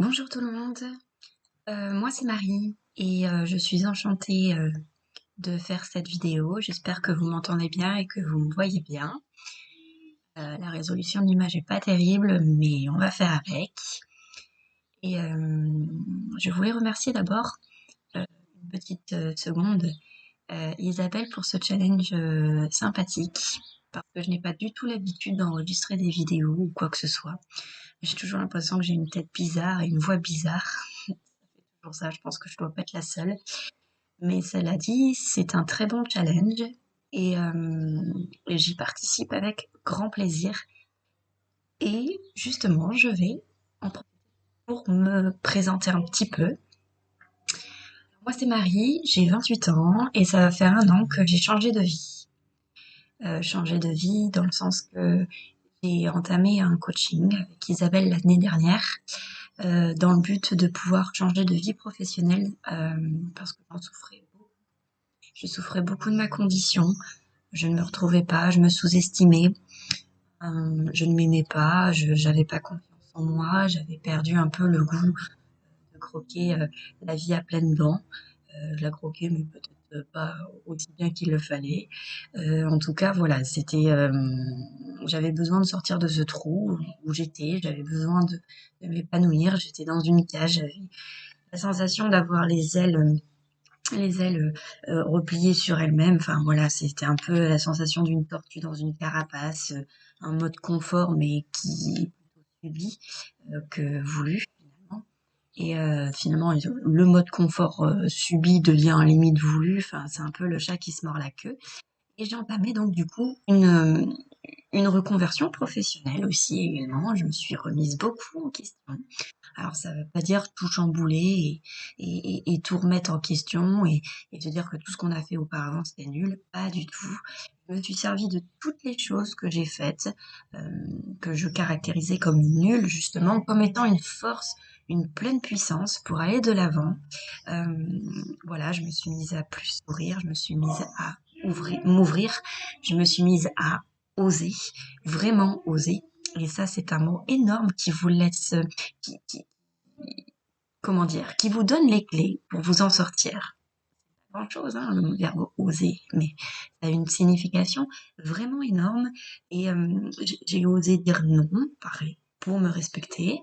Bonjour tout le monde, moi c'est Marie et je suis enchantée de faire cette vidéo. J'espère que vous m'entendez bien et que vous me voyez bien. La résolution de l'image est pas terrible, mais on va faire avec. Et je voulais remercier d'abord une petite seconde Isabelle pour ce challenge sympathique, parce que je n'ai pas du tout l'habitude d'enregistrer des vidéos ou quoi que ce soit. J'ai toujours l'impression que j'ai une tête bizarre et une voix bizarre. Pour ça, je pense que je dois pas être la seule. Mais cela dit, c'est un très bon challenge et j'y participe avec grand plaisir. Et justement, je vais en profiter pour me présenter un petit peu. Moi, c'est Marie, j'ai 28 ans et ça va faire un an que j'ai changé de vie. Changé de vie dans le sens que j'ai entamé un coaching avec Isabelle l'année dernière dans le but de pouvoir changer de vie professionnelle parce que je souffrais beaucoup de ma condition. Je ne me retrouvais pas, je me sous-estimais, je ne m'aimais pas, j'avais pas confiance en moi, j'avais perdu un peu le goût de croquer la vie à pleines dents. Je la croquais, mais peut-être pas aussi bien qu'il le fallait. En tout cas, voilà, j'avais besoin de sortir de ce trou où j'étais, j'avais besoin de m'épanouir. J'étais dans une cage, j'avais la sensation d'avoir les ailes repliées sur elles-mêmes. Enfin voilà, c'était un peu la sensation d'une tortue dans une carapace, un mode confort mais qui est plutôt subi que voulu finalement. Et finalement, le mode confort subi devient limite voulu. Enfin, c'est un peu le chat qui se mord la queue. Et j'ai entamé donc du coup une reconversion professionnelle aussi également. Je me suis remise beaucoup en question. Alors ça veut pas dire tout chambouler et tout remettre en question et te dire que tout ce qu'on a fait auparavant c'était nul, pas du tout. Je me suis servi de toutes les choses que j'ai faites, que je caractérisais comme nulles justement, comme étant une force, une pleine puissance pour aller de l'avant. Voilà, je me suis mise à plus sourire, je me suis mise à m'ouvrir, je me suis mise à oser, vraiment oser. Et ça, c'est un mot énorme qui vous laisse, qui, comment dire, qui vous donne les clés pour vous en sortir. Pas grand chose, hein, le verbe oser, mais ça a une signification vraiment énorme. Et j'ai osé dire non, pareil, pour me respecter.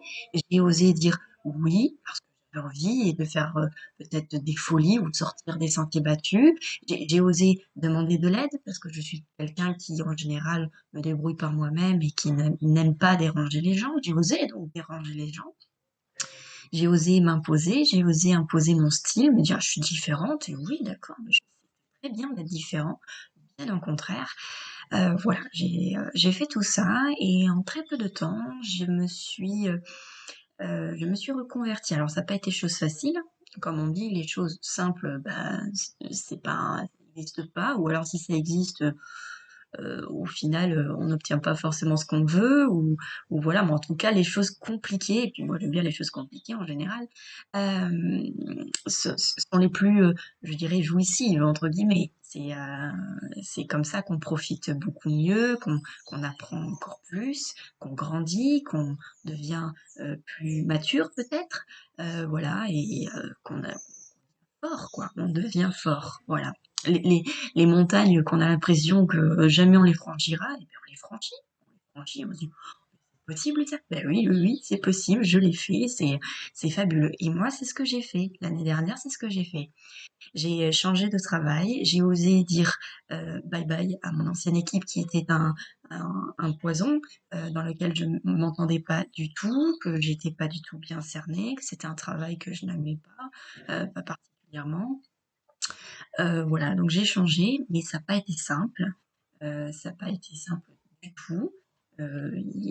J'ai osé dire oui, parce que j'avais envie et de faire peut-être des folies ou de sortir des sentiers battus. J'ai osé demander de l'aide parce que je suis quelqu'un qui, en général, me débrouille par moi-même et qui n'aime pas déranger les gens. J'ai osé donc déranger les gens. J'ai osé m'imposer, j'ai osé imposer mon style, me dire je suis différente, et oui, d'accord, mais je sais très bien d'être différent, bien au contraire. Voilà, j'ai fait tout ça, et en très peu de temps, je me suis reconvertie. Alors, ça n'a pas été chose facile. Comme on dit, les choses simples, bah, c'est pas, ça n'existe pas, ou alors si ça existe, au final, on n'obtient pas forcément ce qu'on veut ou voilà, mais en tout cas, les choses compliquées, et puis moi j'aime bien les choses compliquées en général, sont les plus, je dirais, jouissives, entre guillemets. C'est comme ça qu'on profite beaucoup mieux, qu'on apprend encore plus, qu'on grandit, qu'on devient plus mature peut-être, voilà, et qu'on a fort, quoi. On devient fort, voilà. Les, les, les montagnes qu'on a l'impression que jamais on les franchira, et bien on les franchit. On les franchit, on se dit, c'est possible ça? Ben oui, oui, oui, c'est possible, je l'ai fait, c'est fabuleux. Et moi, c'est ce que j'ai fait. L'année dernière, c'est ce que j'ai fait. J'ai changé de travail, j'ai osé dire bye bye à mon ancienne équipe qui était un poison dans lequel je m'entendais pas du tout, que j'étais pas du tout bien cernée, que c'était un travail que je n'aimais pas particulièrement. Voilà, donc j'ai changé, mais ça n'a pas été simple. Ça n'a pas été simple du tout.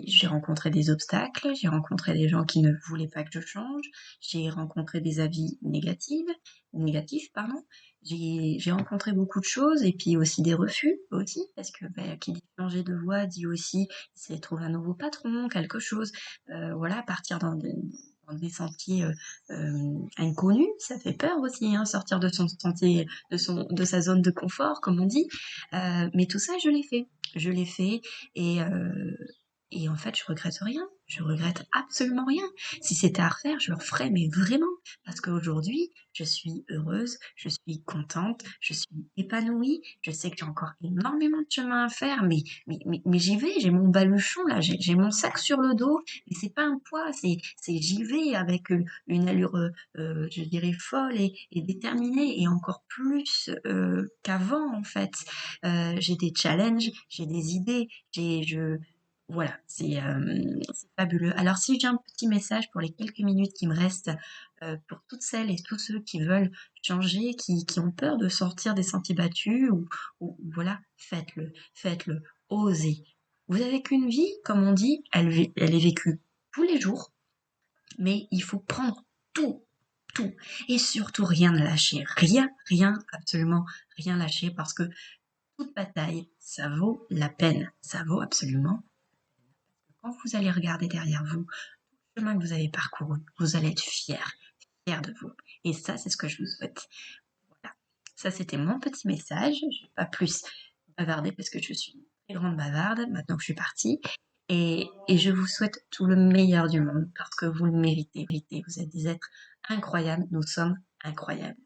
J'ai rencontré des obstacles, j'ai rencontré des gens qui ne voulaient pas que je change, j'ai rencontré des avis négatifs, pardon. J'ai rencontré beaucoup de choses et puis aussi des refus aussi, parce que qui dit changer de voie dit aussi c'est trouver un nouveau patron, quelque chose. Voilà, partir dans des sentiers inconnus, ça fait peur aussi, hein, sortir de son sentier, de sa zone de confort, comme on dit. Mais tout ça, je l'ai fait. Je l'ai fait et et en fait, je regrette rien. Je regrette absolument rien. Si c'était à refaire, je le referais, mais vraiment. Parce qu'aujourd'hui, je suis heureuse, je suis contente, je suis épanouie. Je sais que j'ai encore énormément de chemin à faire, mais j'y vais. J'ai mon baluchon là, j'ai mon sac sur le dos. Et c'est pas un poids, j'y vais avec une allure, je dirais folle et déterminée, et encore plus qu'avant en fait. J'ai des challenges, j'ai des idées, voilà, c'est fabuleux. Alors si j'ai un petit message pour les quelques minutes qui me restent, pour toutes celles et tous ceux qui veulent changer, qui ont peur de sortir des sentiers battus, ou voilà, faites-le, osez. Vous avez qu'une vie, comme on dit, elle est vécue tous les jours, mais il faut prendre tout, tout, et surtout rien ne lâcher, rien, absolument rien lâcher, parce que toute bataille, ça vaut la peine, ça vaut absolument. Quand vous allez regarder derrière vous, le chemin que vous avez parcouru, vous allez être fier de vous. Et ça, c'est ce que je vous souhaite. Voilà. Ça, c'était mon petit message. Je ne vais pas plus bavarder parce que je suis une très grande bavarde maintenant que je suis partie. Et je vous souhaite tout le meilleur du monde parce que vous le méritez. Vous êtes des êtres incroyables. Nous sommes incroyables.